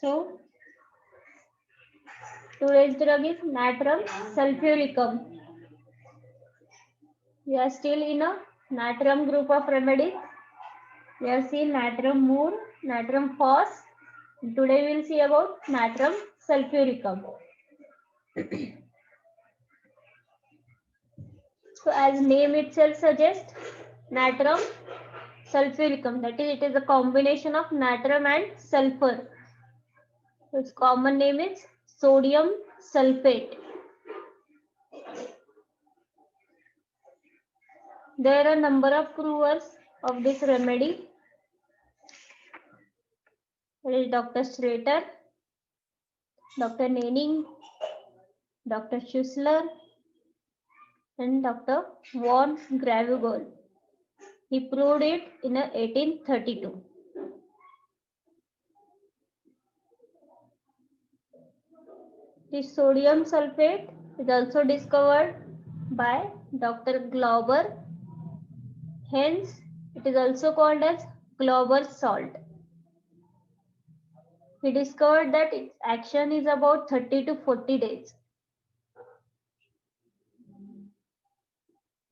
So today's drug is natrum sulfuricum. We are still in a natrum group of remedies. We have seen natrum mur, natrum phos. Today we will see about natrum sulfuricum. So as name itself suggests, natrum sulfuricum, that is, it is a combination of natrum and sulfur. So its common name is sodium sulfate. There are a number of provers of this remedy. There is Dr. Strater, Dr. Nenning, Dr. Schussler, and Dr. von Gravigol. He proved it in 1832. This sodium sulfate is also discovered by Dr. Glauber. Hence, it is also called as Glauber's salt. He discovered that its action is about 30 to 40 days.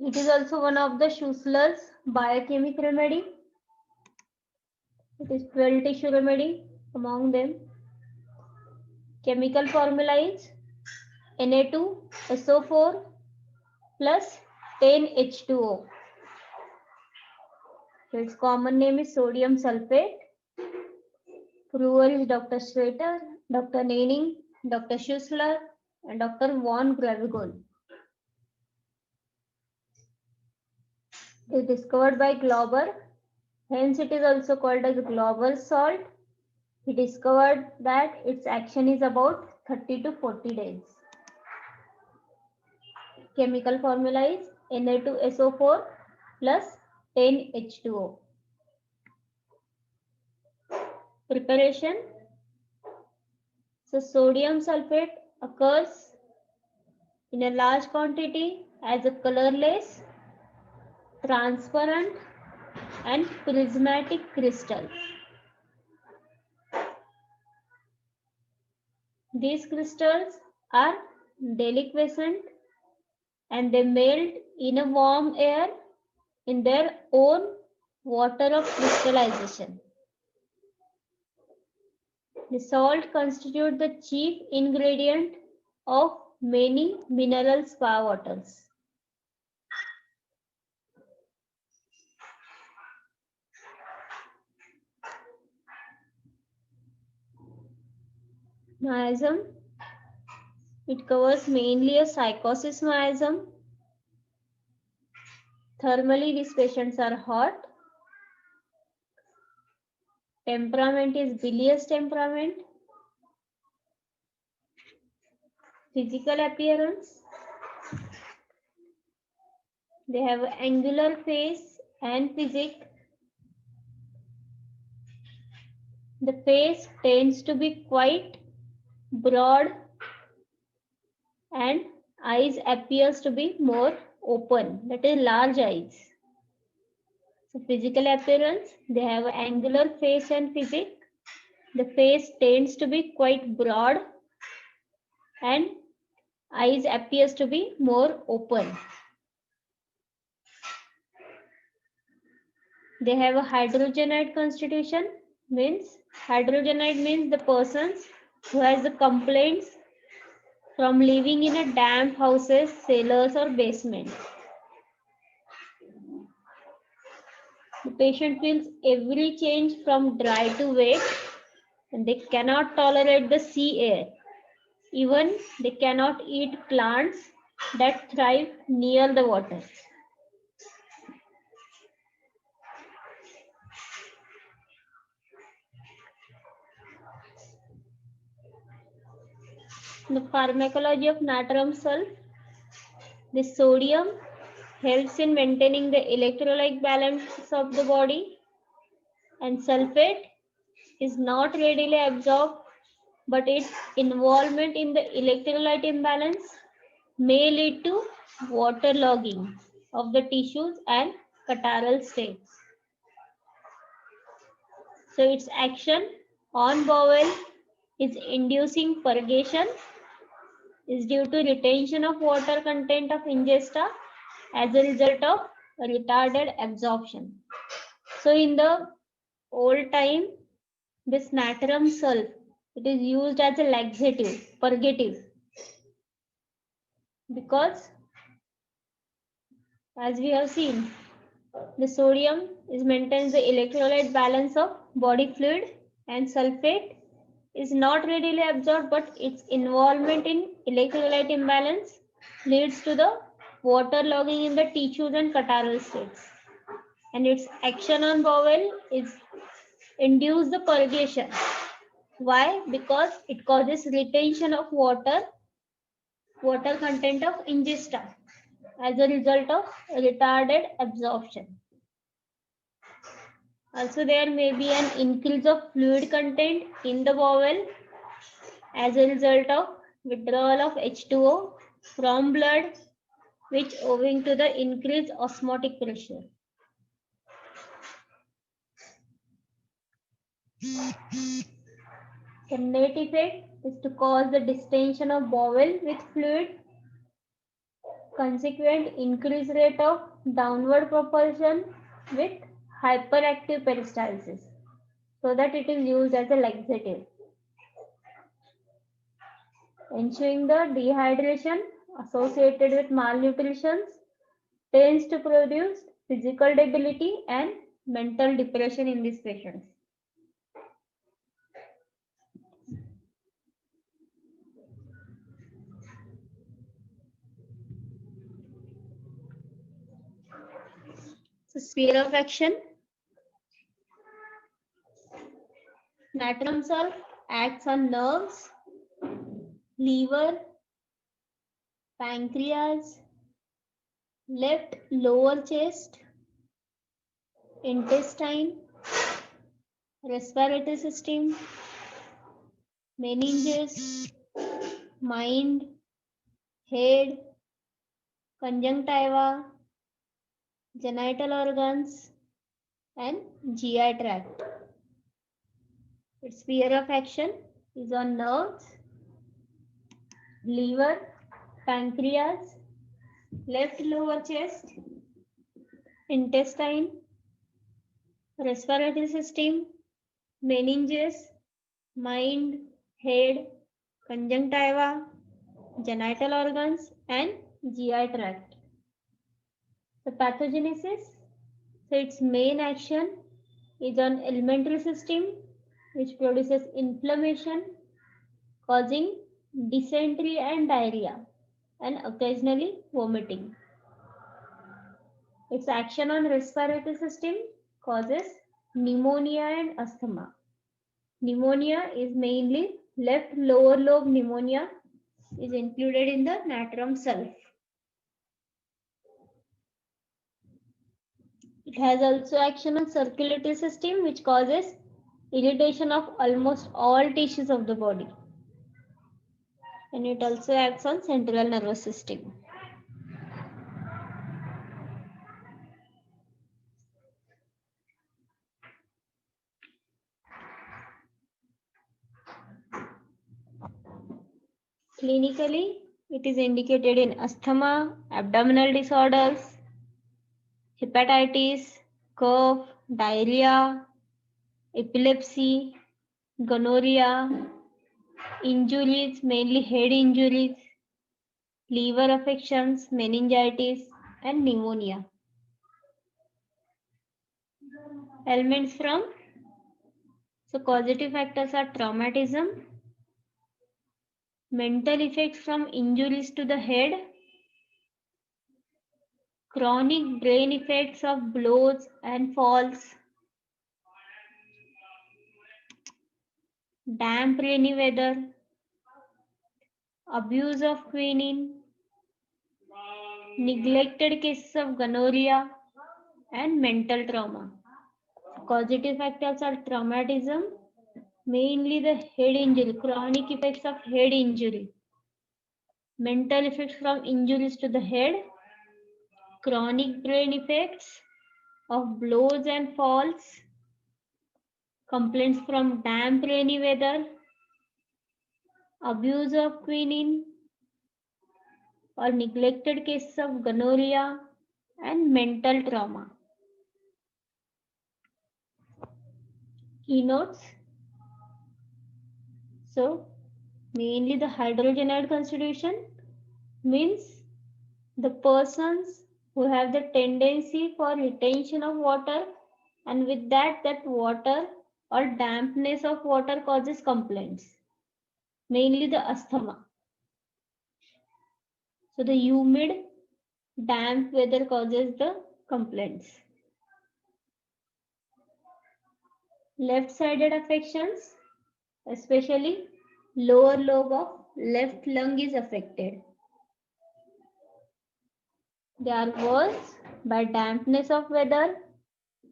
It is also one of the Schussler's biochemical remedy. It is 12 tissue remedy among them. Chemical formula is Na2SO4 plus 10H2O. So its common name is sodium sulfate. Prover is Dr. Strater, Dr. Nenning, Dr. Schussler, and Dr. von Gravigol. It is discovered by Glauber. Hence, it is also called as Glauber's salt. He discovered that its action is about 30 to 40 days. Chemical formula is Na2SO4 plus 10H2O. Preparation. So sodium sulfate occurs in a large quantity as a colorless, transparent, and prismatic crystal. These crystals are deliquescent and they melt in a warm air in their own water of crystallization. The salt constitutes the chief ingredient of many mineral spa waters. Miasm. It covers mainly a psychosis miasm. Thermally, these patients are hot. Temperament is bilious temperament. Physical appearance. They have angular face and physique. The face tends to be quite broad and eyes appears to be more open, that is large eyes. So physical appearance, they have angular face and physique. The face tends to be quite broad and eyes appears to be more open. They have a hydrogenide constitution. Hydrogenide means the persons who has the complaints from living in a damp houses, cellars or basement. The patient feels every change from dry to wet and they cannot tolerate the sea air. Even they cannot eat plants that thrive near the water. The pharmacology of natrum sulf. The sodium helps in maintaining the electrolyte balance of the body, and sulfate is not readily absorbed, but its involvement in the electrolyte imbalance may lead to waterlogging of the tissues and catarrhal states. So its action on bowel is inducing purgation, is due to retention of water content of ingesta as a result of retarded absorption. So in the old time, this natrum sulph, it is used as a laxative, purgative, because as we have seen, the sodium is maintains the electrolyte balance of body fluid, and sulfate is not readily absorbed, but its involvement in electrolyte imbalance leads to the water logging in the tissues and catarrhal states. And its action on bowel is induce the purgation. Why? Because it causes retention of water content of ingesta as a result of retarded absorption. Also, there may be an increase of fluid content in the bowel as a result of withdrawal of H2O from blood, which owing to the increased osmotic pressure. The net effect is to cause the distension of bowel with fluid, consequent increased rate of downward propulsion with hyperactive peristalsis, so that it is used as a laxative. Ensuring the dehydration associated with malnutrition tends to produce physical debility and mental depression in these patients. So, sphere of action. Natrum sulph acts on nerves, liver, pancreas, left lower chest, intestine, respiratory system, meninges, mind, head, conjunctiva, genital organs, and GI tract. Its sphere of action is on nerves, liver, pancreas, left lower chest, intestine, respiratory system, meninges, mind, head, conjunctiva, genital organs, and GI tract. The pathogenesis, so its main action is on alimentary system, which produces inflammation, causing dysentery and diarrhea, and occasionally vomiting. Its action on respiratory system causes pneumonia and asthma. Pneumonia is mainly left lower lobe pneumonia is included in the natrum sulph. It has also action on circulatory system, which causes irritation of almost all tissues of the body. And it also acts on central nervous system. Clinically, it is indicated in asthma, abdominal disorders, hepatitis, cough, diarrhea, epilepsy, gonorrhea, injuries, mainly head injuries, liver affections, meningitis, and pneumonia. Elements from, so causative factors are traumatism, mental effects from injuries to the head, chronic brain effects of blows and falls, damp rainy weather, abuse of quinine, neglected cases of gonorrhea, and mental trauma. Causative factors are traumatism, mainly the head injury, chronic effects of head injury, mental effects from injuries to the head, chronic brain effects of blows and falls, complaints from damp rainy weather, abuse of quinine or neglected cases of gonorrhea, and mental trauma. Keynotes. So, mainly the hydrogen constitution means the persons who have the tendency for retention of water, and with that water or dampness of water causes complaints, mainly the asthma. So the humid damp weather causes the complaints. Left-sided affections, especially lower lobe of left lung is affected. They are worse by dampness of weather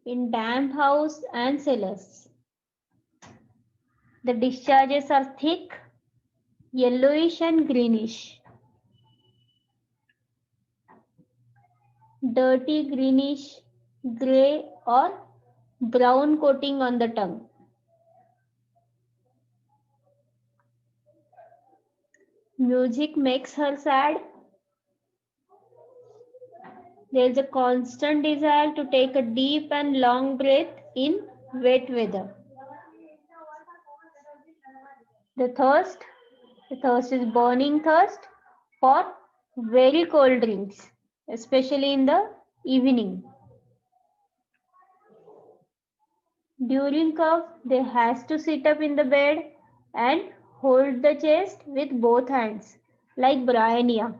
in damp house and cellars. The discharges are thick, yellowish and greenish. Dirty greenish, gray or brown coating on the tongue. Music makes her sad. There is a constant desire to take a deep and long breath in wet weather. The thirst is burning thirst for very cold drinks, especially in the evening. During cough, they has to sit up in the bed and hold the chest with both hands, like Briannia.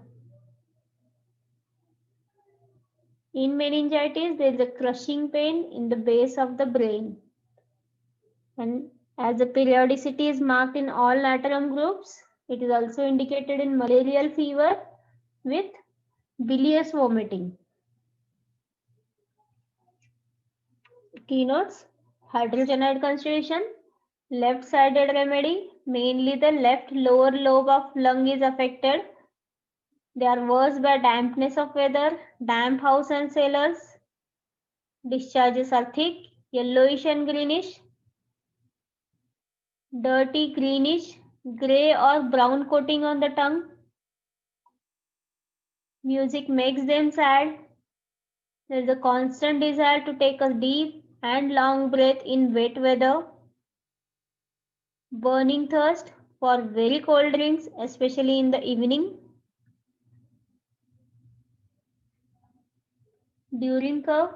In meningitis, there is a crushing pain in the base of the brain. And as the periodicity is marked in all natrum groups, it is also indicated in malarial fever with bilious vomiting. Keynotes: hydrogenide constitution, left-sided remedy, mainly the left lower lobe of lung is affected. They are worse by dampness of weather, damp house and cellars. Discharges are thick, yellowish and greenish, dirty greenish, gray or brown coating on the tongue. Music makes them sad. There is a constant desire to take a deep and long breath in wet weather. Burning thirst for very cold drinks, especially in the evening. During cough,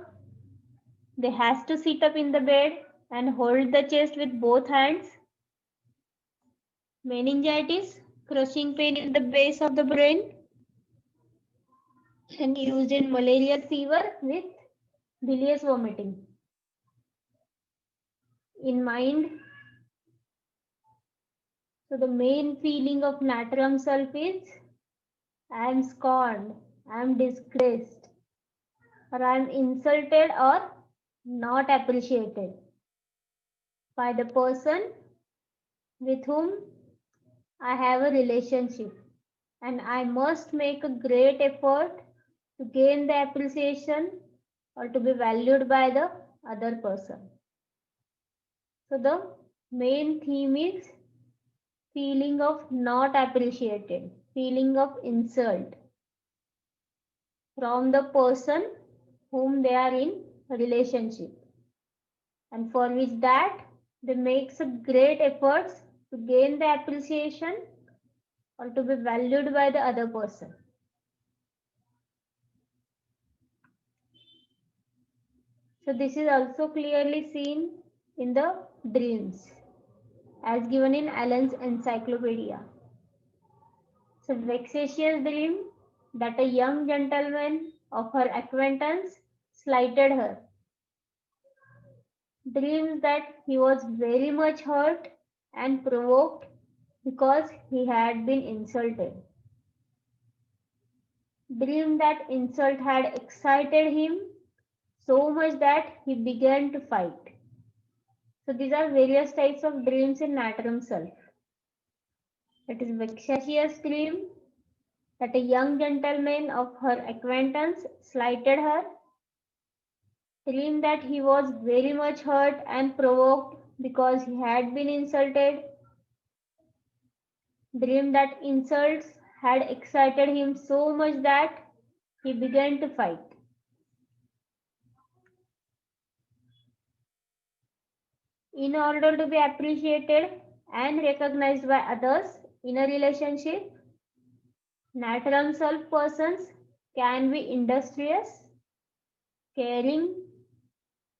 they has to sit up in the bed and hold the chest with both hands. Meningitis, crushing pain in the base of the brain, and used in malarial fever with bilious vomiting. In mind, so the main feeling of natrum self is I am scorned, I am disgraced, or I am insulted or not appreciated by the person with whom I have a relationship, and I must make a great effort to gain the appreciation or to be valued by the other person. So the main theme is feeling of not appreciated, feeling of insult from the person whom they are in a relationship, and for which that they make great efforts to gain the appreciation or to be valued by the other person. So this is also clearly seen in the dreams as given in Allen's encyclopedia. So vexatious dream that a young gentleman of her acquaintance slighted her. Dreams that he was very much hurt and provoked because he had been insulted. Dream that insult had excited him so much that he began to fight. So these are various types of dreams in natrum self. It is vexatious dream, that a young gentleman of her acquaintance slighted her, feeling that he was very much hurt and provoked because he had been insulted, dreamed that insults had excited him so much that he began to fight. In order to be appreciated and recognized by others in a relationship, natural self persons can be industrious, caring,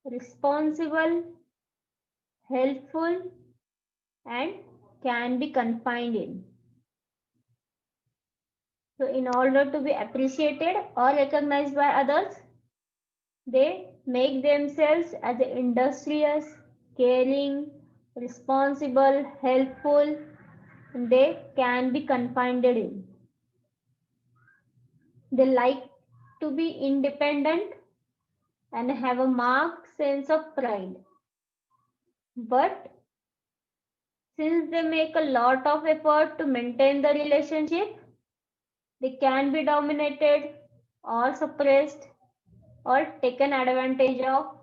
responsible, helpful, and can be confined in. So, in order to be appreciated or recognized by others, they make themselves as industrious, caring, responsible, helpful, and they can be confined in. They like to be independent and have a marked sense of pride. But since they make a lot of effort to maintain the relationship, they can be dominated or suppressed or taken advantage of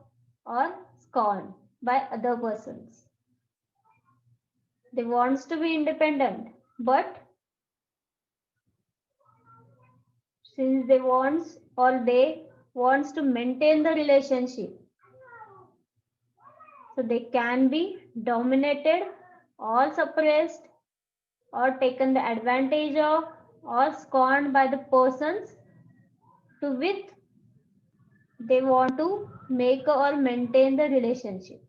or scorned by other persons. They wants to be independent, but since they wants to maintain the relationship, so they can be dominated or suppressed or taken the advantage of or scorned by the persons to which they want to make or maintain the relationship.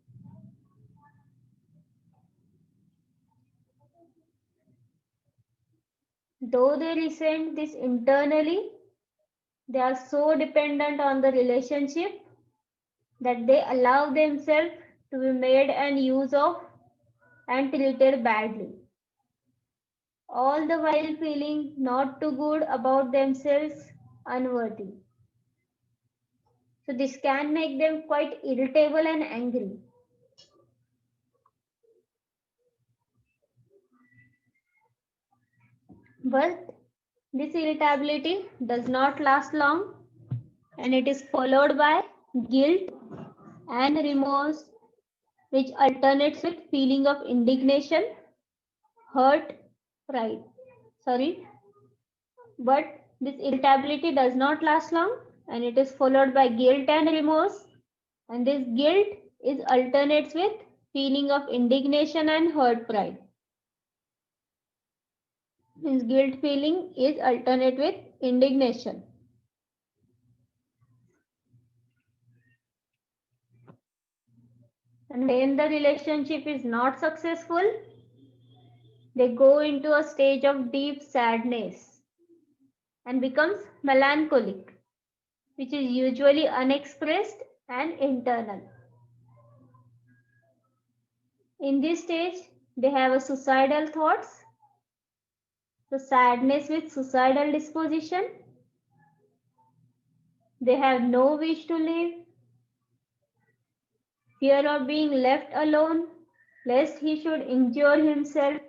Though they resent this internally, they are so dependent on the relationship that they allow themselves to be made and use of and treated badly, all the while feeling not too good about themselves, unworthy. So this can make them quite irritable and angry. But this irritability does not last long, and it is followed by guilt and remorse, which alternates with feeling of indignation, hurt, pride. But this irritability does not last long, and it is followed by guilt and remorse, and this guilt is alternates with feeling of indignation and hurt, pride. This guilt feeling is alternate with indignation. And when the relationship is not successful, they go into a stage of deep sadness and becomes melancholic, which is usually unexpressed and internal. In this stage, they have a suicidal thoughts, so sadness with suicidal disposition. They have no wish to live, fear of being left alone, lest he should injure himself.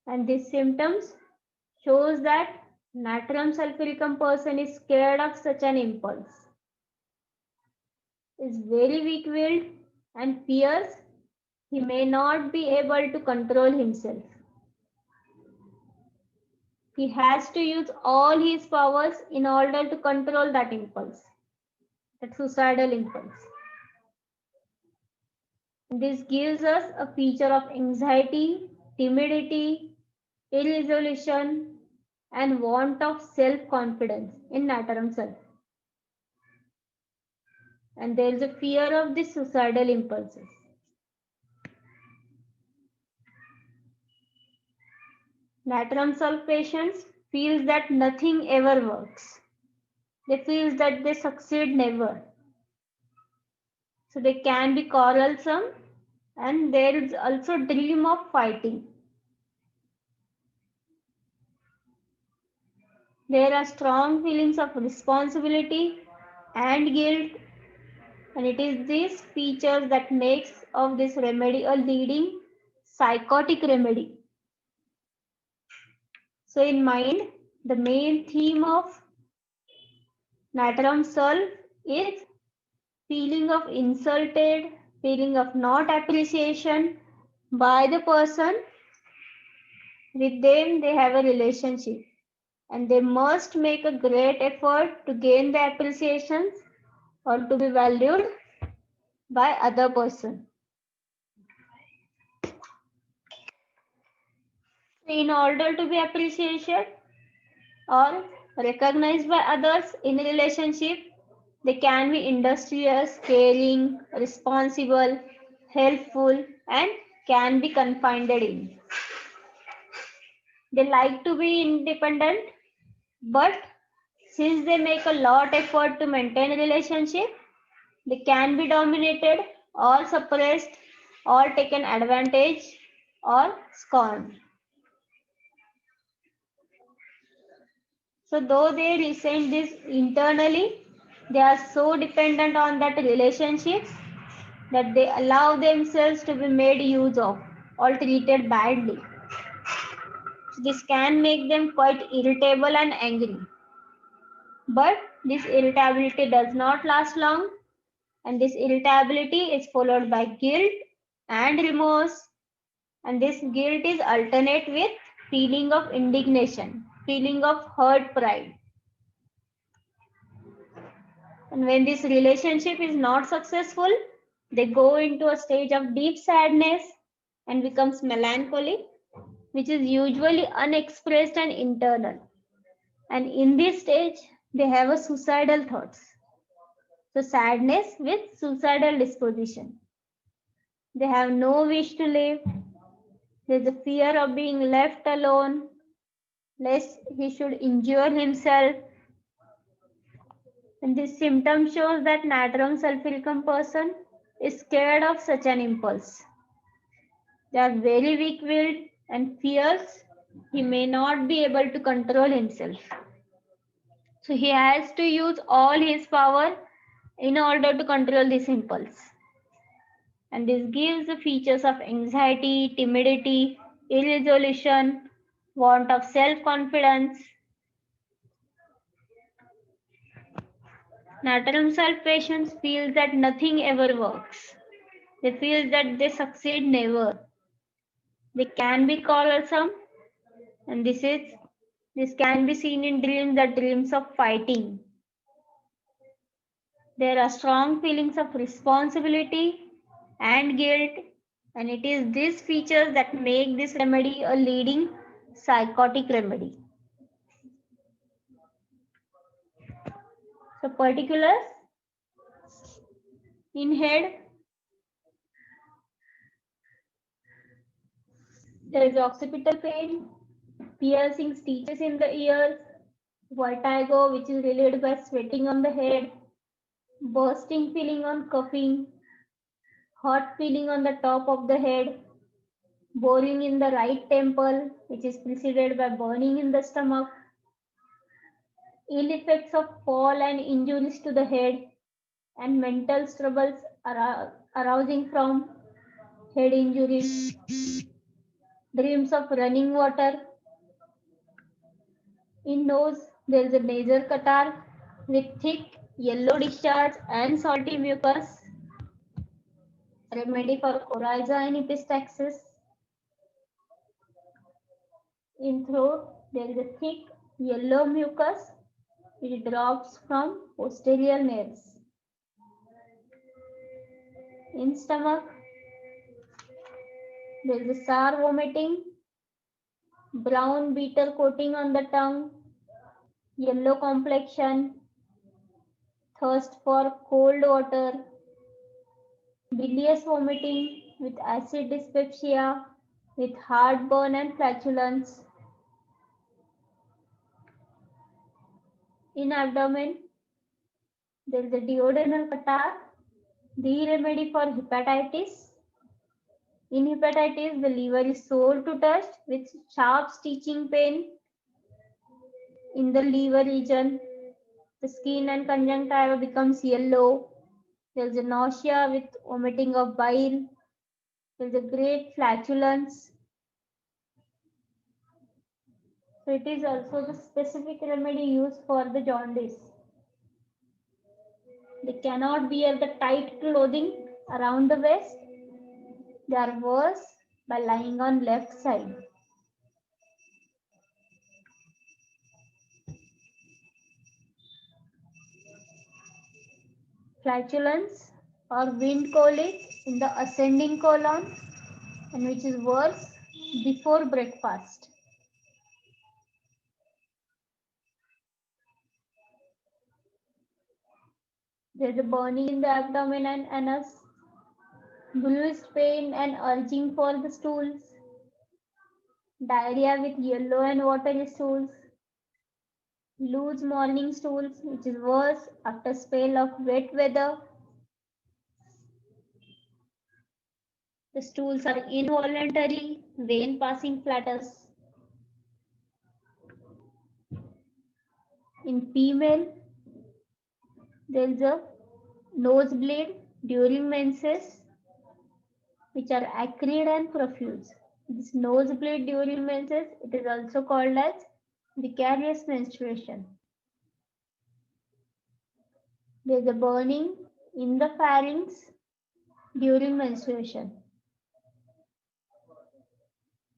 And these symptoms shows that natrum sulfuricum person is scared of such an impulse, is very weak-willed and fears he may not be able to control himself. He has to use all his powers in order to control that impulse, that suicidal impulse. This gives us a feature of anxiety, timidity, irresolution, and want of self-confidence in natrum self. And there is a fear of these suicidal impulses. Natrum self patients feel that nothing ever works. They feel that they succeed never. So they can be quarrelsome, and there is also dream of fighting. There are strong feelings of responsibility and guilt, and it is these features that makes of this remedy a leading psychotic remedy. So in mind, the main theme of natrum sulph is feeling of insulted, feeling of not appreciation by the person with them they have a relationship, and they must make a great effort to gain the appreciations or to be valued by other person. In order to be appreciated or recognized by others in a relationship, they can be industrious, caring, responsible, helpful, and can be confided in. They like to be independent, but since they make a lot effort to maintain a relationship, they can be dominated or suppressed or taken advantage or scorned. So though they resent this internally, they are so dependent on that relationship that they allow themselves to be made use of or treated badly. This can make them quite irritable and angry. But this irritability does not last long, and this irritability is followed by guilt and remorse, and this guilt is alternate with feeling of indignation, feeling of hurt pride. And when this relationship is not successful, they go into a stage of deep sadness and becomes melancholy, which is usually unexpressed and internal. And in this stage, they have a suicidal thoughts. So sadness with suicidal disposition. They have no wish to live. There's a fear of being left alone, lest he should injure himself. And this symptom shows that natrum sulphuricum person is scared of such an impulse. They are very weak-willed and fears he may not be able to control himself. So he has to use all his power in order to control this impulse. And this gives the features of anxiety, timidity, irresolution, want of self-confidence. Natrum sulph patients feel that nothing ever works. They feel that they succeed never. They can be quarrelsome, and this can be seen in dreams, that dreams of fighting. There are strong feelings of responsibility and guilt, and it is these features that make this remedy a leading psychotic remedy. So particulars in head, there is occipital pain, piercing stitches in the ears, vertigo which is relieved by sweating on the head, bursting feeling on coughing, hot feeling on the top of the head, boring in the right temple which is preceded by burning in the stomach, ill effects of fall and injuries to the head, and mental troubles arising from head injuries, dreams of running water. In nose, there is a nasal catarrh with thick yellow discharge and salty mucus. Remedy for coryza and epistaxis. In throat, there is a thick yellow mucus which drops from posterior nares. In stomach, there is a sour vomiting, brown bitter coating on the tongue, yellow complexion, thirst for cold water, bilious vomiting with acid dyspepsia, with heartburn and flatulence. In abdomen, there is a duodenal catarrh, the remedy for hepatitis. In hepatitis, the liver is sore to touch with sharp stitching pain in the liver region. The skin and conjunctiva becomes yellow. There is a nausea with vomiting of bile. There is a great flatulence. So it is also the specific remedy used for the jaundice. They cannot wear the tight clothing around the waist. They are worse by lying on left side. Flatulence or wind colic in the ascending colon, and which is worse before breakfast. There is a burning in the abdomen and anus, bruised pain and urging for the stools, diarrhea with yellow and watery stools, loose morning stools, which is worse after spell of wet weather. The stools are involuntary, vein passing flatus. In female, there is a nosebleed during menses, which are acrid and profuse. This nosebleed during menses, it is also called as vicarious menstruation. There is a burning in the pharynx during menstruation.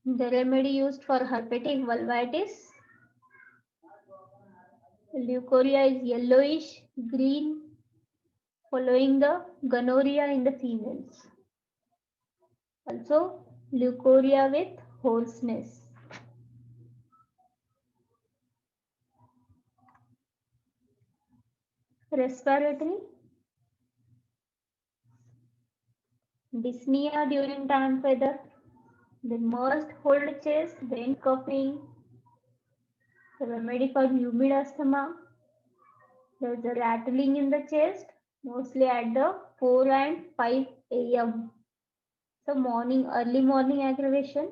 The remedy used for herpetic vulvitis. Leukorrhea is yellowish green, following the gonorrhea in the females. Also, leukorrhea with hoarseness. Respiratory, dyspnea during damp weather. They must hold chest, then coughing. The remedy for humid asthma. There is a rattling in the chest, mostly at the 4 and 5 a.m. So early morning aggravation.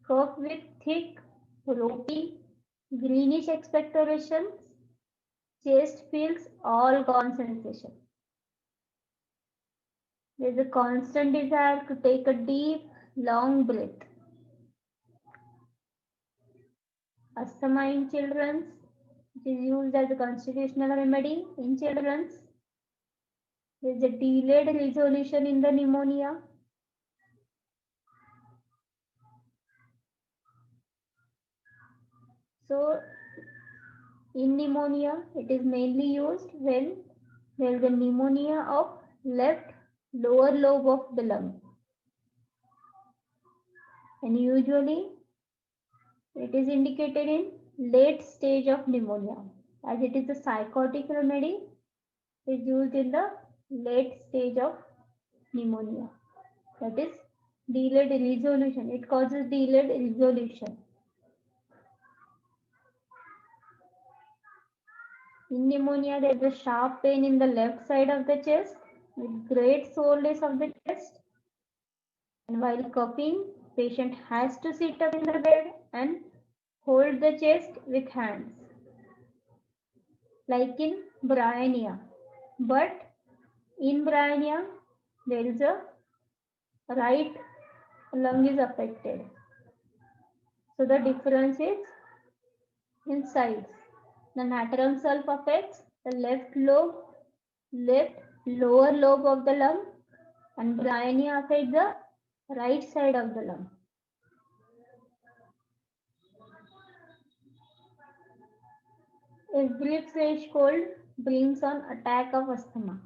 Cough with thick, ropey, greenish expectoration. Chest feels all gone sensation. There is a constant desire to take a deep, long breath. Asthma in children, which is used as a constitutional remedy in children. There is a delayed resolution in the pneumonia. So, in pneumonia, it is mainly used when there is a pneumonia of left lower lobe of the lung. And usually, it is indicated in late stage of pneumonia. As it is a psychotic remedy, it is used in the late stage of pneumonia. That is delayed resolution. It causes delayed resolution. In pneumonia, there is a sharp pain in the left side of the chest with great soreness of the chest. And while coughing, patient has to sit up in the bed and hold the chest with hands, like in bryonia. But in bryonia, there is a right lung is affected. So the difference is in size. The natrum self affects the left lower lobe of the lung, and bryonia affects the right side of the lung. Every fresh cold brings on attack of asthma.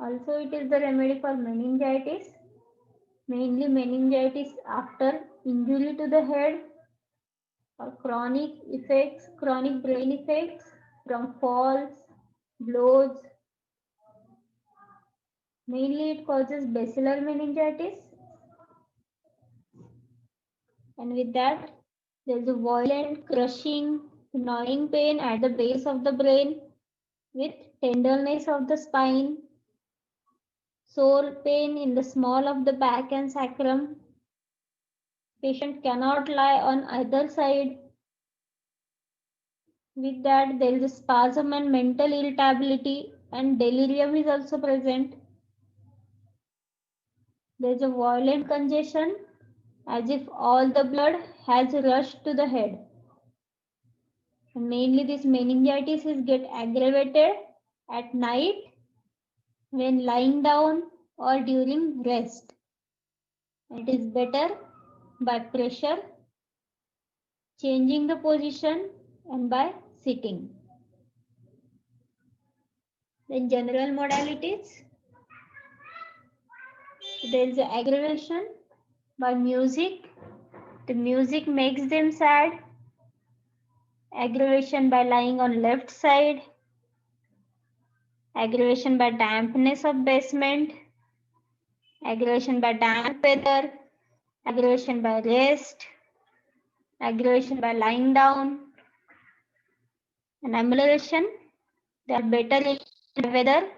Also, it is the remedy for meningitis, mainly meningitis after injury to the head or chronic brain effects from falls, blows. Mainly it causes basilar meningitis. And with that, there is a violent, crushing, gnawing pain at the base of the brain with tenderness of the spine, sore pain in the small of the back and sacrum. Patient cannot lie on either side. With that, there is a spasm and mental irritability, and delirium is also present. There is a violent congestion, as if all the blood has rushed to the head. And mainly this meningitis is get aggravated at night when lying down or during rest. It is better by pressure, changing the position, and by sitting. Then general modalities. There is aggravation by music. The music makes them sad. Aggravation by lying on left side. Aggravation by dampness of basement. Aggravation by damp weather. Aggravation by rest. Aggravation by lying down. And amelioration, they are better in weather,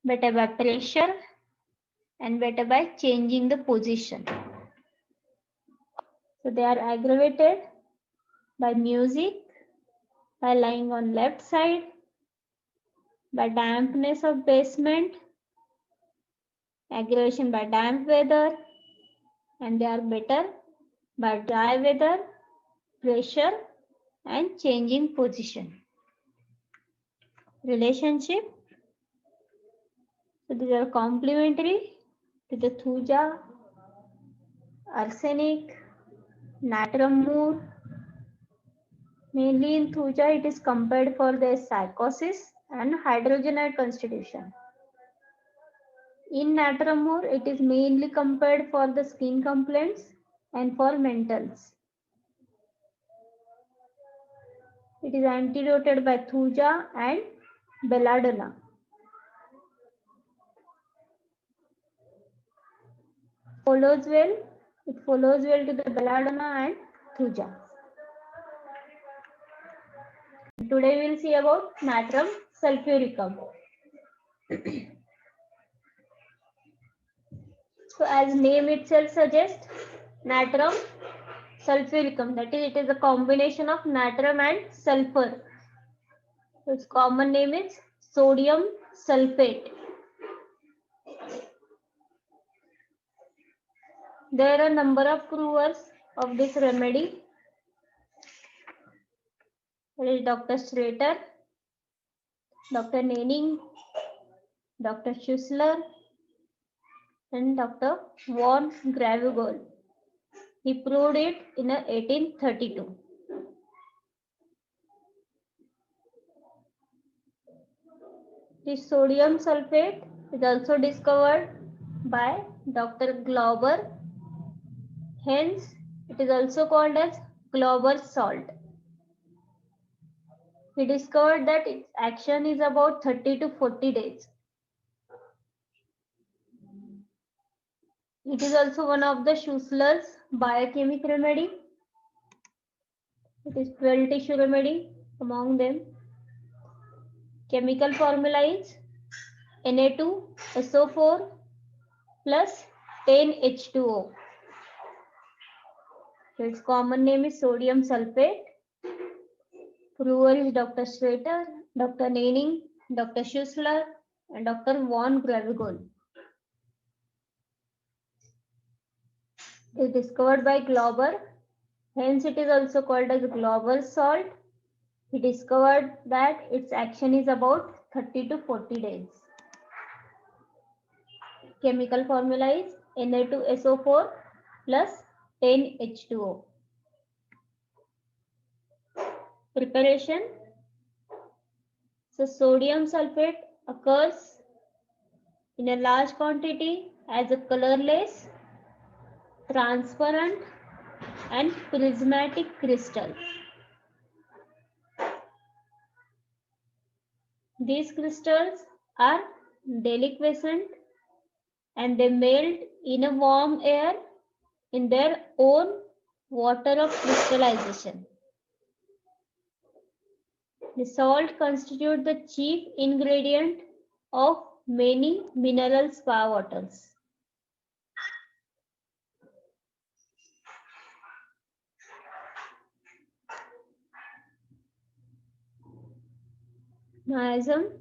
better by pressure, and better by changing the position. So they are aggravated by music, by lying on left side, by dampness of basement, aggravation by damp weather, and they are better by dry weather, pressure, and changing position. Relationship. So these are complementary to the thuja, arsenic, natrum mur. Mainly in thuja, it is compared for their psychosis and hydrogenide constitution. In natrum mur, it is mainly compared for the skin complaints and for mentals. It is antidoted by thuja and belladonna. It follows well to the belladonna and thuja. Today we will see about natrum sulfuricum. So as name itself suggests, natrum sulfuricum, that is, it is a combination of natrum and sulfur. So its common name is sodium sulfate. There are a number of provers of this remedy. There is Dr. Slater, Dr. Nenning, Dr. Schussler, and Dr. von Gravigol. He proved it in 1832. This sodium sulfate is also discovered by Dr. Glauber. Hence, it is also called as Glauber's salt. He discovered that its action is about 30 to 40 days. It is also one of the Schussler's biochemic remedy. It is 12 tissue remedy among them. Chemical formula is Na2SO4 plus 10H2O. Its common name is sodium sulfate. Prover is Dr. Slater, Dr. Nenning, Dr. Schussler, and Dr. von Gravigol. It is discovered by Glauber. Hence, it is also called as Glauber's salt. He discovered that its action is about 30 to 40 days. Chemical formula is Na2SO4 plus 10H2O. Preparation. So sodium sulfate occurs in a large quantity as a colorless, transparent, and prismatic crystal. These crystals are deliquescent and they melt in a warm air in their own water of crystallization. The salt constitutes the chief ingredient of many mineral spa waters. Miasm.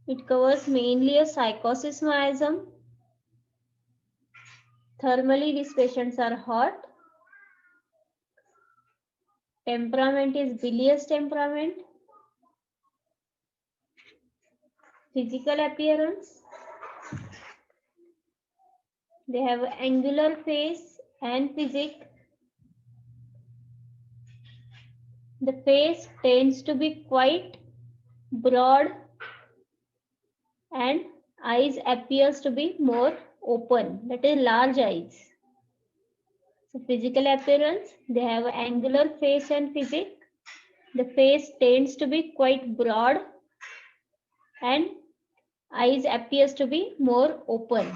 It covers mainly a psychosis miasm. Thermally, these patients are hot. Temperament is bilious temperament. Physical appearance. They have angular face and physique. The face tends to be quite broad and eyes appears to be more open, that is large eyes. So physical appearance, they have angular face and physique. The face tends to be quite broad and eyes appears to be more open.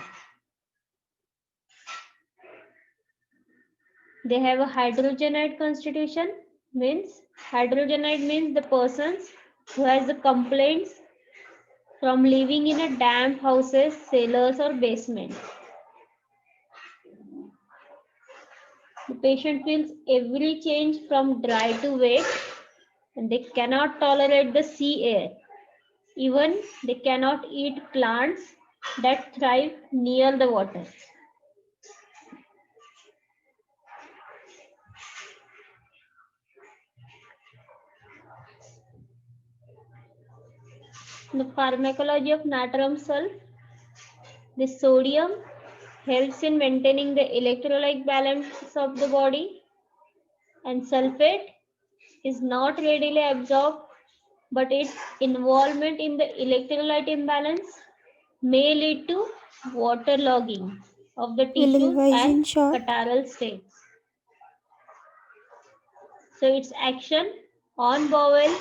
They have a hydrogenite constitution, means hydrogenite means the persons who has the complaints from living in a damp houses, cellars or basement. The patient feels every change from dry to wet and they cannot tolerate the sea air. Even they cannot eat plants that thrive near the water. The pharmacology of natrum sulf. The sodium helps in maintaining the electrolyte balance of the body, and sulfate is not readily absorbed, but its involvement in the electrolyte imbalance may lead to waterlogging of the tissues and catarrhal states. So its action on bowel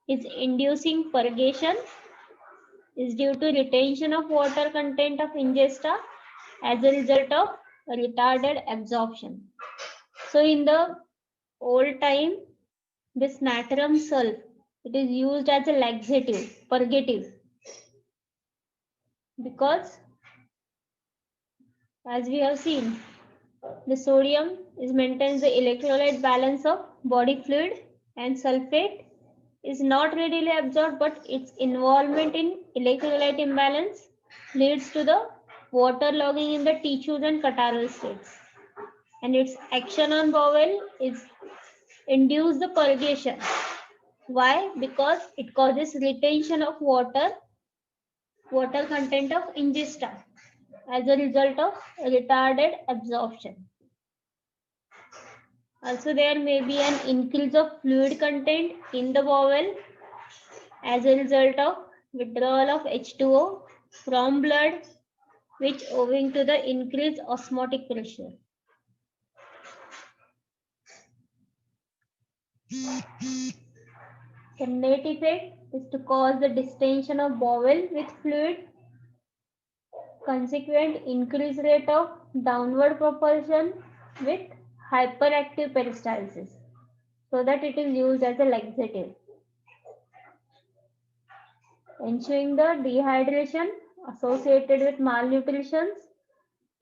is inducing purgation, is due to retention of water content of ingesta as a result of retarded absorption. So in the old time, this natrum sulf, it is used as a laxative, purgative, because as we have seen, the sodium is maintains the electrolyte balance of body fluid, and sulfate is not readily absorbed, but its involvement in electrolyte imbalance leads to the waterlogging in the tissues and catarrhal states. And its action on bowel is induce the purgation. Why? Because it causes retention of water content of ingesta as a result of retarded absorption. Also, there may be an increase of fluid content in the bowel as a result of withdrawal of H2O from blood, which owing to the increased osmotic pressure. The net effect is to cause the distension of bowel with fluid, consequent increased rate of downward propulsion with hyperactive peristalsis, so that it is used as a laxative. Ensuring the dehydration associated with malnutrition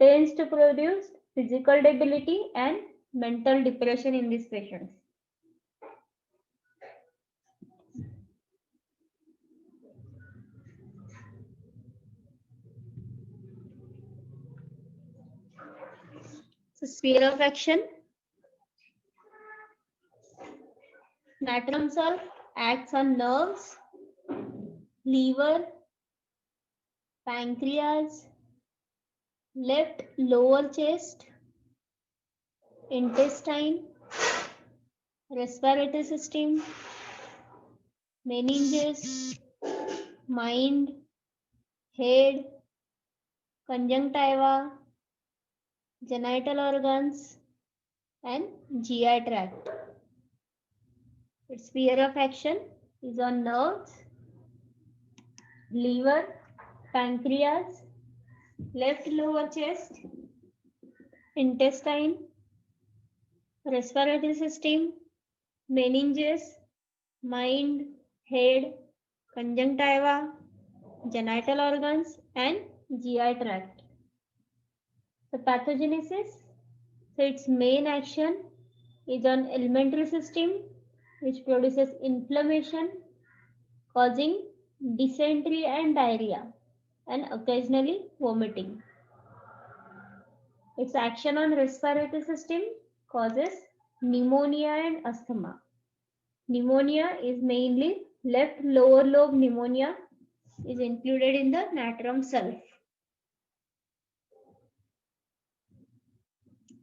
tends to produce physical debility and mental depression in these patients. So sphere of action. Natrum sulf acts on nerves, liver, pancreas, left lower chest, intestine, respiratory system, meninges, mind, head, conjunctiva, genital organs, and GI tract. Its sphere of action is on nerves, liver, pancreas, left lower chest, intestine, respiratory system, meninges, mind, head, conjunctiva, genital organs, and GI tract. The pathogenesis, so its main action is on alimentary system, which produces inflammation, causing dysentery and diarrhea, and occasionally vomiting. Its action on respiratory system causes pneumonia and asthma. Pneumonia is mainly left lower lobe pneumonia is included in the natrum self.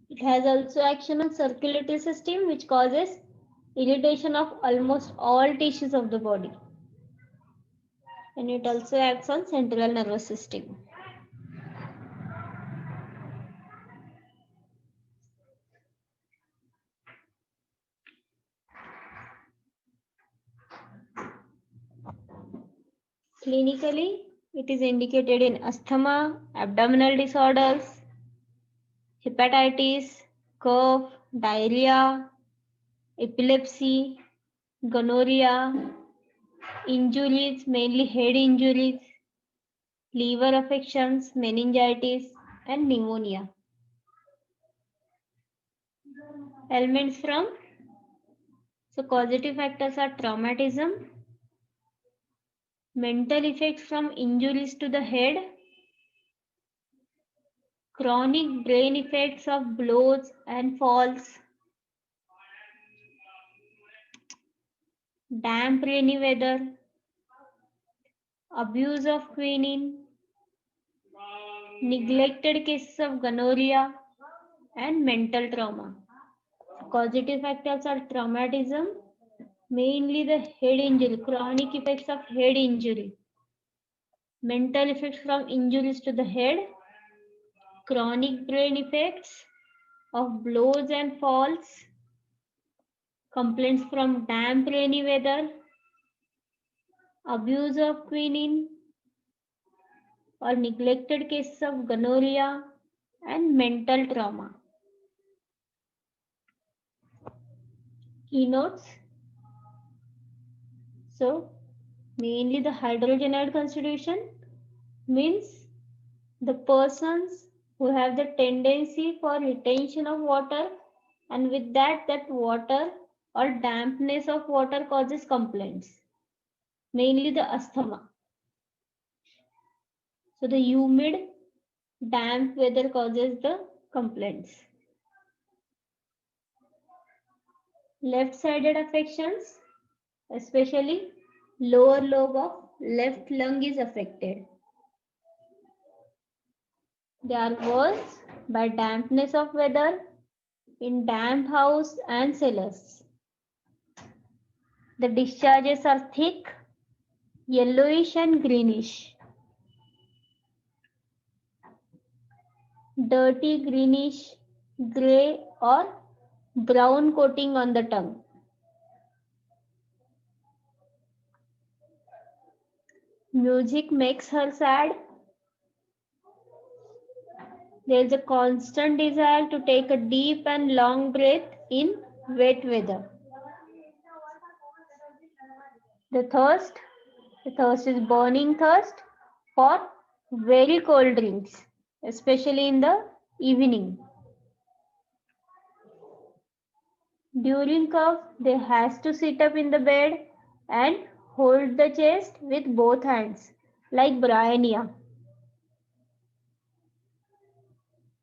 It has also action on circulatory system, which causes irritation of almost all tissues of the body. And it also acts on central nervous system. Clinically, it is indicated in asthma, abdominal disorders, hepatitis, cough, diarrhea, epilepsy, gonorrhea, injuries, mainly head injuries, liver affections, meningitis, and pneumonia. Elements from, so causative factors are traumatism, mental effects from injuries to the head, chronic brain effects of blows and falls, damp rainy weather, abuse of quinine, neglected cases of gonorrhea, and mental trauma. Causative factors are traumatism, mainly the head injury, chronic effects of head injury, mental effects from injuries to the head, chronic brain effects of blows and falls, complaints from damp rainy weather, abuse of quinine or neglected cases of gonorrhea, and mental trauma. Keynotes. So, mainly the hydrogenide constitution means the persons who have the tendency for retention of water, and with that water or dampness of water causes complaints, mainly the asthma. So the humid, damp weather causes the complaints. Left-sided affections, especially lower lobe of left lung is affected. They are worse by dampness of weather in damp house and cellars. The discharges are thick, yellowish and greenish. Dirty greenish, gray or brown coating on the tongue. Music makes her sad. There is a constant desire to take a deep and long breath in wet weather. The thirst is burning thirst for very cold drinks, especially in the evening. During cough, they has to sit up in the bed and hold the chest with both hands, like Briannia.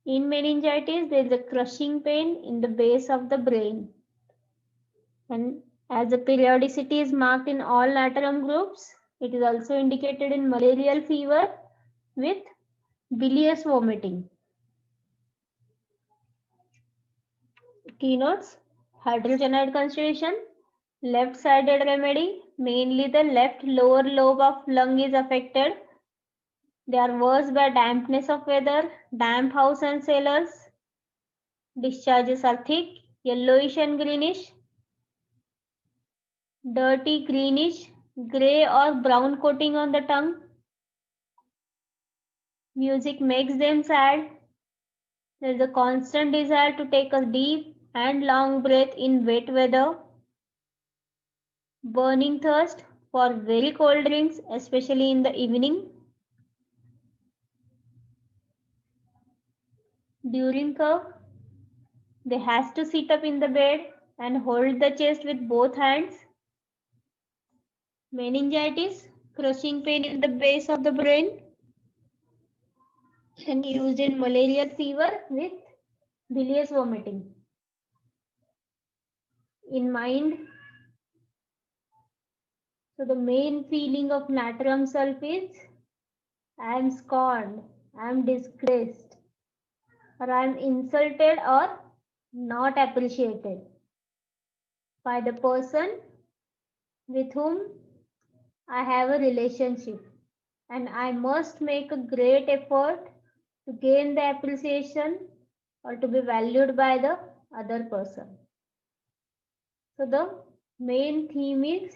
In meningitis, there is a crushing pain in the base of the brain. And as the periodicity is marked in all natrum groups, it is also indicated in malarial fever with bilious vomiting. Keynotes: hydrogenide constitution, left-sided remedy, mainly the left lower lobe of lung is affected. They are worse by dampness of weather, damp house and cellars. Discharges are thick, yellowish and greenish, dirty greenish, gray or brown coating on the tongue. Music makes them sad. There is a constant desire to take a deep and long breath in wet weather. burning thirst for very cold drinks, especially in the evening. During cough, they has to sit up in the bed and hold the chest with both hands. Meningitis, crushing pain in the base of the brain, and used in malarial fever with bilious vomiting. In mind, so the main feeling of natrum sulf is I am scorned, I am disgraced, or I am insulted or not appreciated by the person with whom I have a relationship, and I must make a great effort to gain the appreciation or to be valued by the other person. So the main theme is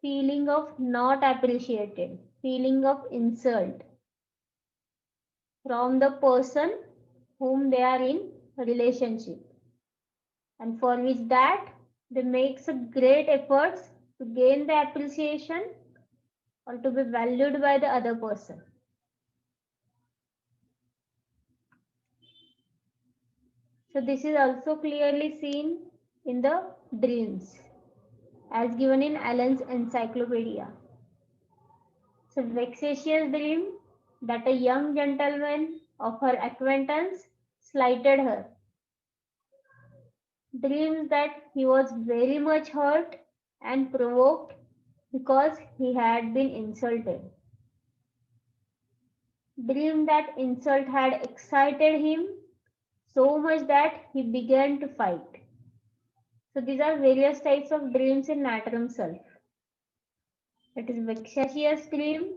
feeling of not appreciated, feeling of insult from the person whom they are in a relationship, and for which that they makes a great efforts to gain the appreciation or to be valued by the other person. So this is also clearly seen in the dreams as given in Allen's encyclopedia. So vexatious dream that a young gentleman of her acquaintance slighted her. Dreams that he was very much hurt and provoked because he had been insulted. Dream that insult had excited him so much that he began to fight. So these are various types of dreams in natrum sulf. It is vexatious dream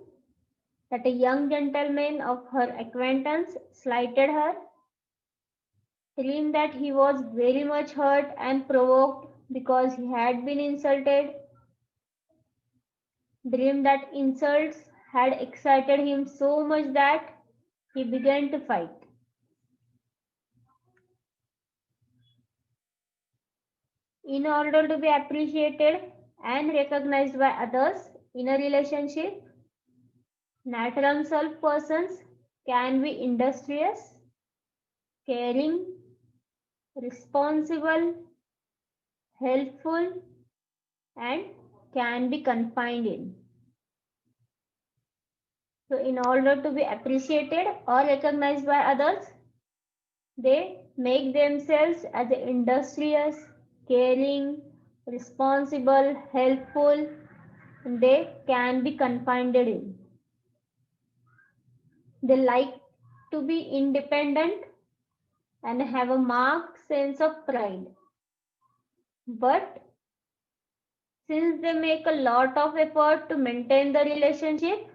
that a young gentleman of her acquaintance slighted her. Dream that he was very much hurt and provoked because he had been insulted. Dream that insults had excited him so much that he began to fight. In order to be appreciated and recognized by others in a relationship, natrum sulf persons can be industrious, caring, responsible, helpful, and can be confined in. So in order to be appreciated or recognized by others, they make themselves as industrious, caring, responsible, helpful, and they can be confined in. They like to be independent and have a marked sense of pride. But since they make a lot of effort to maintain the relationship,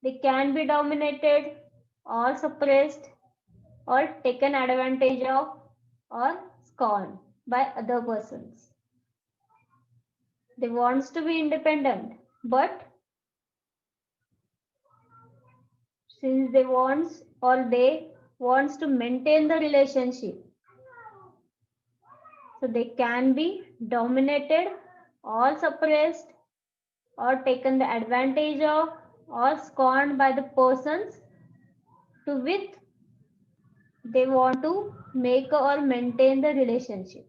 they can be dominated or suppressed or taken advantage of or scorned by other persons. They wants to be independent, but since they wants to maintain the relationship, so they can be dominated or suppressed or taken the advantage of or scorned by the persons to which they want to make or maintain the relationship.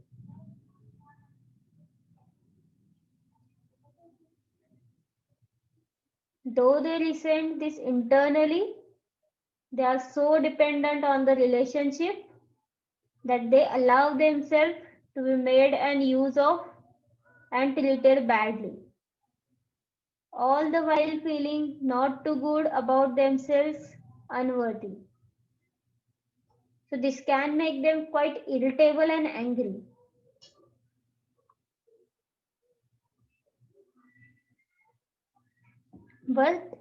Though they resent this internally, they are so dependent on the relationship that they allow themselves to be made an use of and treated badly, all the while feeling not too good about themselves, unworthy. So this can make them quite irritable and angry. But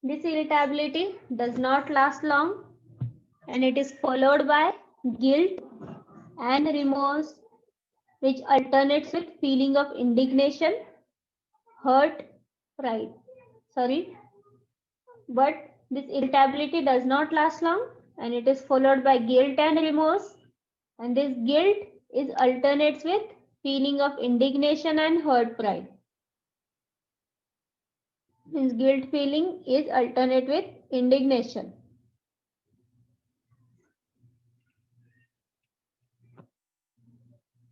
this irritability does not last long, and it is followed by guilt and remorse, which alternates with feeling of indignation, hurt, pride. But this irritability does not last long, and it is followed by guilt and remorse, and this guilt is alternates with feeling of indignation and hurt pride. Means guilt feeling is alternate with indignation.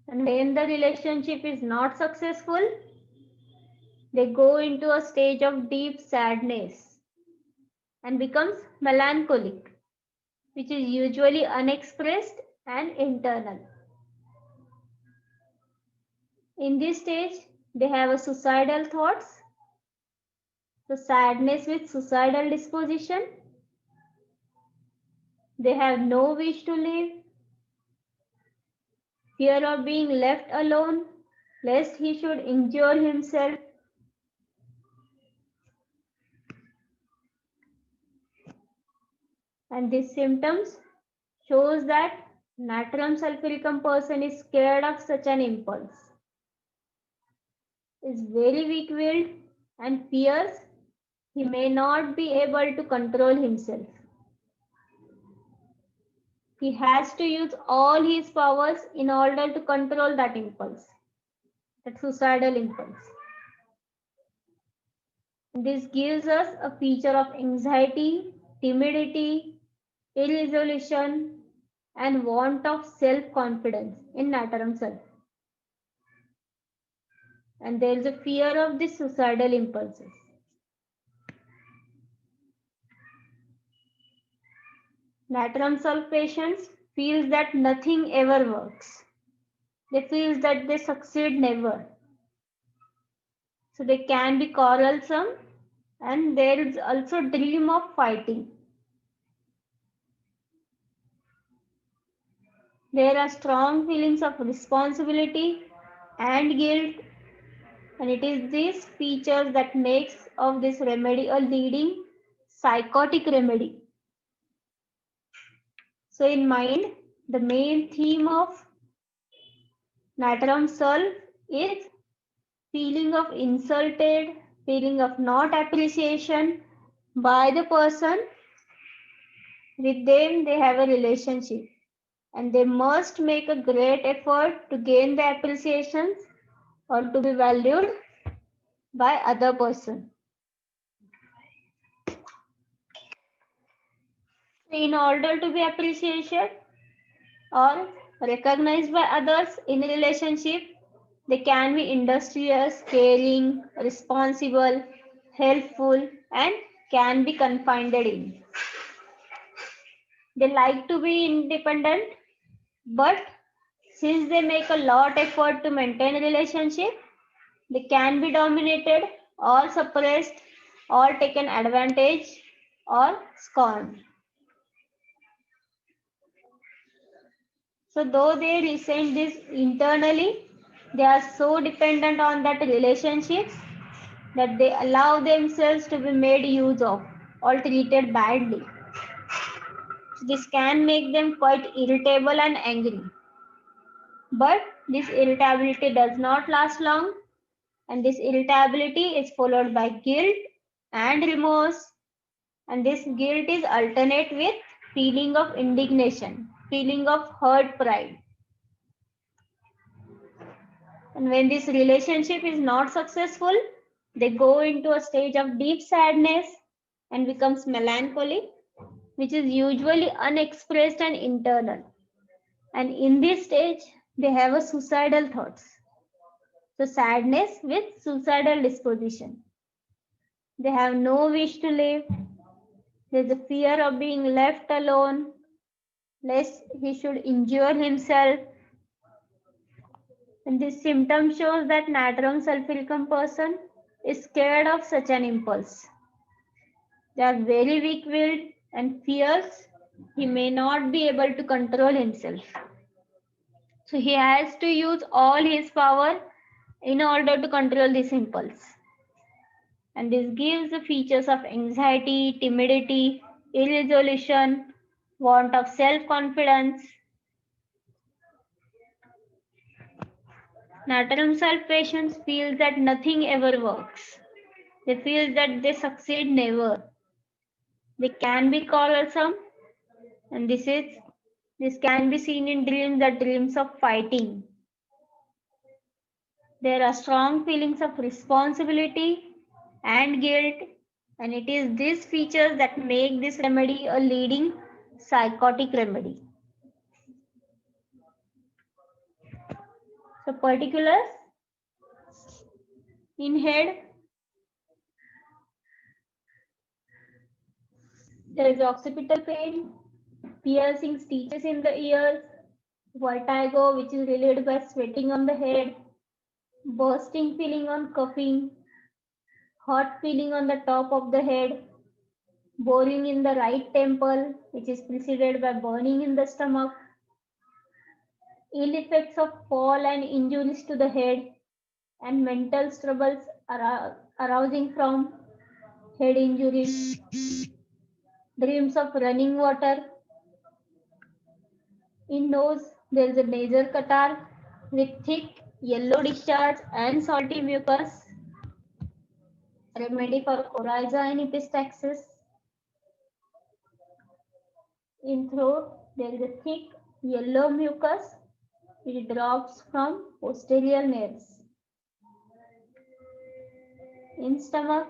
And when the relationship is not successful, they go into a stage of deep sadness and becomes melancholic, which is usually unexpressed and internal. In this stage, they have a suicidal thoughts, so sadness with suicidal disposition. They have no wish to live, fear of being left alone, lest he should injure himself. And these symptoms shows that natrum sulfuricum person is scared of such an impulse, is very weak-willed and fears he may not be able to control himself. He has to use all his powers in order to control that impulse, that suicidal impulse. This gives us a feature of anxiety, timidity, irresolution, and want of self-confidence in natrum sulf. And there is a fear of the suicidal impulses. Natrum sulf patients feel that nothing ever works. They feel that they succeed never. So they can be quarrelsome, and there is also dream of fighting. There are strong feelings of responsibility and guilt, and it is these features that makes of this remedy a leading psychotic remedy. So in mind, the main theme of natrum sulf is feeling of insulted, feeling of not appreciation by the person with them they have a relationship, and they must make a great effort to gain the appreciations or to be valued by other person. In order to be appreciated or recognized by others in a relationship, they can be industrious, caring, responsible, helpful, and can be confided in. They like to be independent, but since they make a lot effort to maintain a relationship, they can be dominated or suppressed or taken advantage or scorned. So though they resent this internally, they are so dependent on that relationship that they allow themselves to be made use of or treated badly. So this can make them quite irritable and angry. But this irritability does not last long, and this irritability is followed by guilt and remorse, and this guilt is alternate with feeling of indignation, feeling of hurt pride. And when this relationship is not successful, they go into a stage of deep sadness and becomes melancholy, which is usually unexpressed and internal. And in this stage, they have a suicidal thoughts. So sadness with suicidal disposition. They have no wish to live. There's a fear of being left alone, lest he should injure himself. And this symptom shows that natrum sulfuricum person is scared of such an impulse. They are very weak-willed and fears he may not be able to control himself. So he has to use all his power in order to control this impulse. And this gives the features of anxiety, timidity, irresolution, want of self-confidence. Natrum sulf patients feel that nothing ever works. They feel that they succeed never. They can be quarrelsome, and this can be seen in dreams, that dreams of fighting. There are strong feelings of responsibility and guilt, and it is these features that make this remedy a leading psychotic remedy. So particulars in head, there is occipital pain, piercing stitches in the ears, vertigo which is relieved by sweating on the head, bursting feeling on coughing, hot feeling on the top of the head, boring in the right temple which is preceded by burning in the stomach, ill effects of fall and injuries to the head, and mental troubles arising from head injuries, dreams of running water. In nose, there is a nasal catarrh with thick yellow discharge and salty mucus. Remedy for coryza and epistaxis. In throat, there is a thick yellow mucus which drops from posterior nares. In stomach,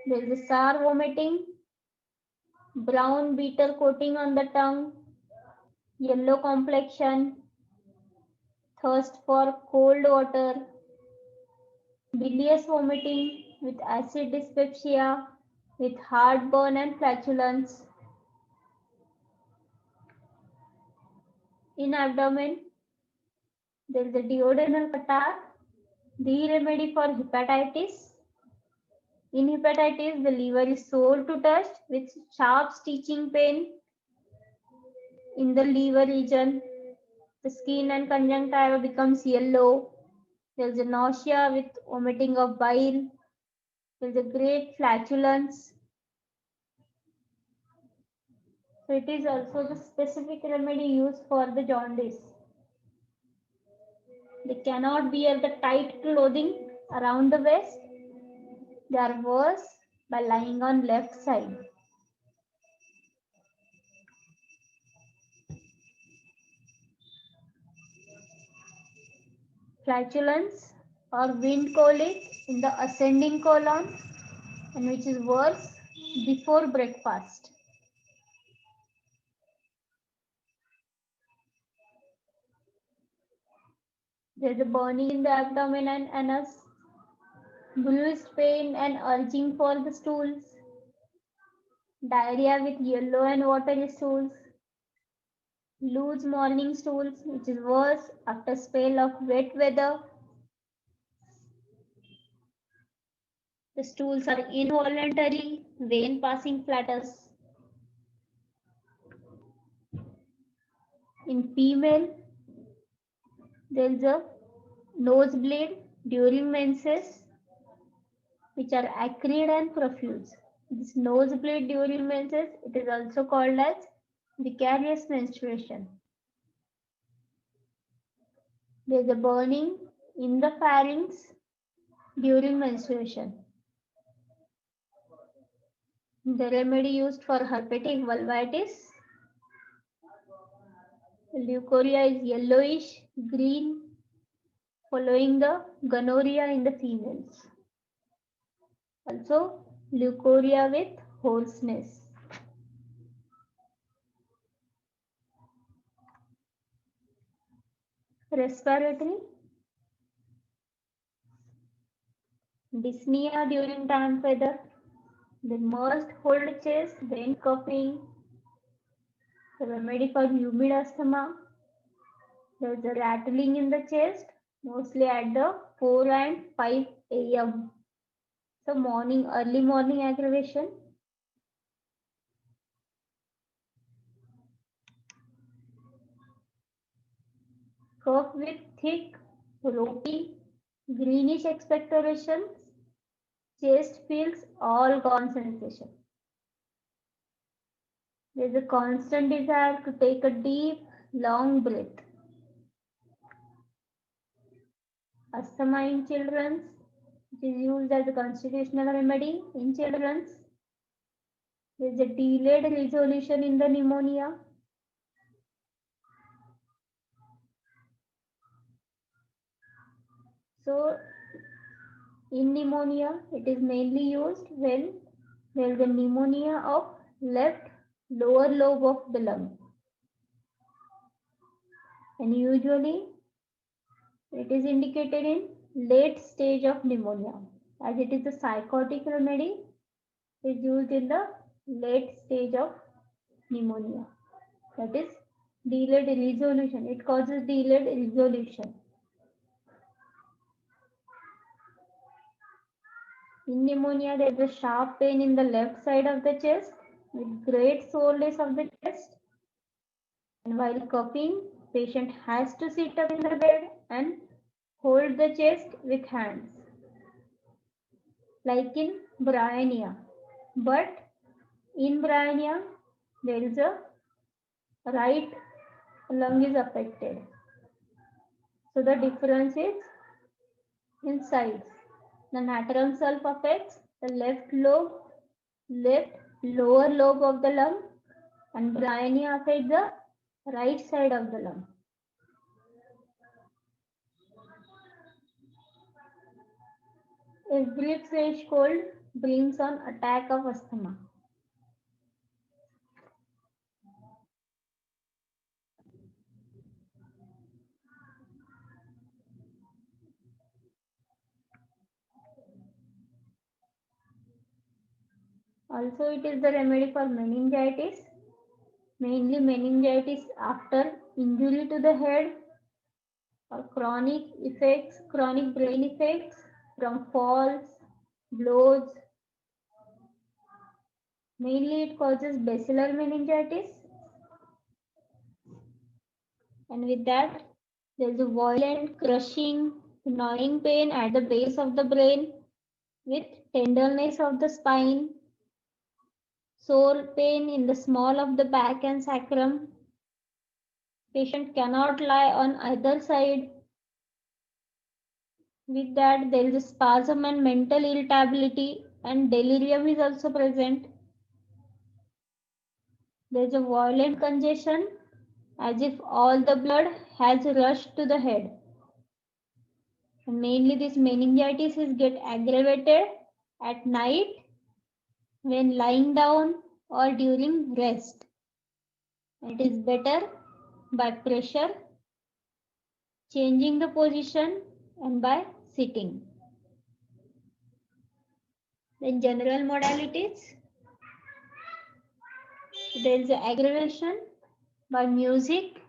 there is a sour vomiting, brown bitter coating on the tongue, yellow complexion, thirst for cold water, bilious vomiting with acid dyspepsia, with heartburn and flatulence. In abdomen, there is a duodenal catarrh, the remedy for hepatitis. In hepatitis, the liver is sore to touch with sharp stitching pain in the liver region. The skin and conjunctiva becomes yellow. There is a nausea with vomiting of bile. There is a great flatulence. So it is also the specific remedy used for the jaundice. They cannot wear the tight clothing around the waist. They are worse by lying on left side. Flatulence or wind colic in the ascending colon, and which is worse before breakfast. There is a burning in the abdomen and anus, bruised pain and urging for the stools, diarrhea with yellow and watery stools, loose morning stools, which is worse after spell of wet weather. The stools are involuntary, vein passing flatus. In female, there is a nosebleed during menses, which are acrid and profuse. This nosebleed during menses, it is also called as vicarious menstruation. There is a burning in the pharynx during menstruation. The remedy used for herpetic vulvitis. Leukorrhea is yellowish green, following the gonorrhea in the females. Also, leukorrhea with hoarseness. Respiratory, dyspnea during damp weather. They must hold chest, then coughing. The remedy for humid asthma. There is a rattling in the chest, mostly at the 4 and 5 a.m. So early morning aggravation. Cough with thick, ropey, greenish expectoration. Chest feels all gone sensation. There is a constant desire to take a deep, long breath. Asthma in children, which is used as a constitutional remedy in children. There is a delayed resolution in the pneumonia. So in pneumonia, it is mainly used when there is a pneumonia of left lower lobe of the lung. And usually it is indicated in late stage of pneumonia. As it is a psychotic remedy, it is used in the late stage of pneumonia. That is delayed resolution. It causes delayed resolution. In pneumonia, there is a sharp pain in the left side of the chest with great soreness of the chest. And while coughing, patient has to sit up in the bed and hold the chest with hands, like in bryonia. But in bryonia, there is a right lung is affected. So the difference is in size. The natrum self affects the left lower lobe of the lung, and bryonia affects the right side of the lung. Every fresh cold brings on attack of asthma. Also, it is the remedy for meningitis, mainly meningitis after injury to the head or chronic brain effects from falls, blows. Mainly it causes basilar meningitis. And with that, there is a violent, crushing, gnawing pain at the base of the brain with tenderness of the spine, sore pain in the small of the back and sacrum. Patient cannot lie on either side. With that, there is a spasm and mental irritability, and delirium is also present. There is a violent congestion as if all the blood has rushed to the head. And mainly this meningitis is get aggravated at night when lying down or during rest. It is better by pressure, changing the position, and by sitting. Then general modalities. There is aggravation by music.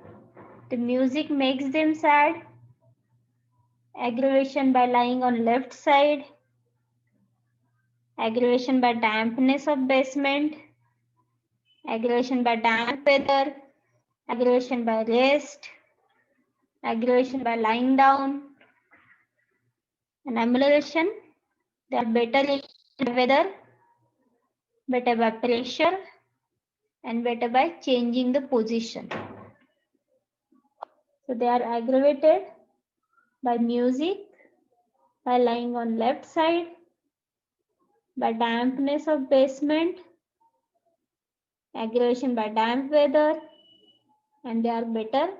The music makes them sad. Aggravation by lying on left side. Aggravation by dampness of basement. Aggravation by damp weather. Aggravation by rest. Aggravation by lying down. And amelioration, they are better in weather, better by pressure, and better by changing the position. So they are aggravated by music, by lying on left side, by dampness of basement, aggravation by damp weather, and they are better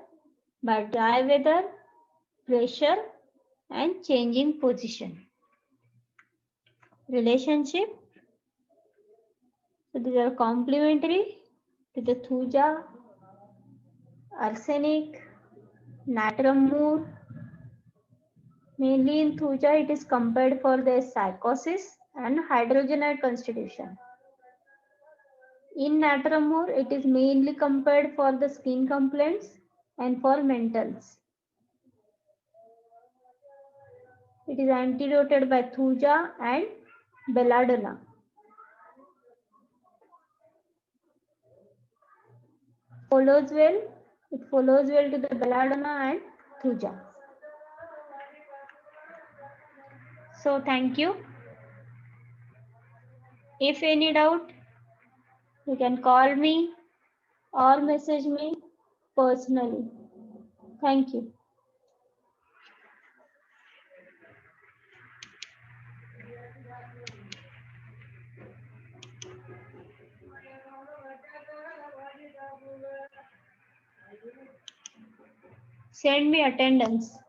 by dry weather, pressure, and changing position. Relationship. So these are complementary to the thuja, arsenic, natrum mur. Mainly in thuja, it is compared for their psychosis and hydrogenide constitution. In natrum mur, it is mainly compared for the skin complaints and for mentals. It is antidoted by thuja and belladonna. It follows well to the belladonna and thuja. So thank you. If any doubt, you can call me or message me personally. Thank you. Send me attendance.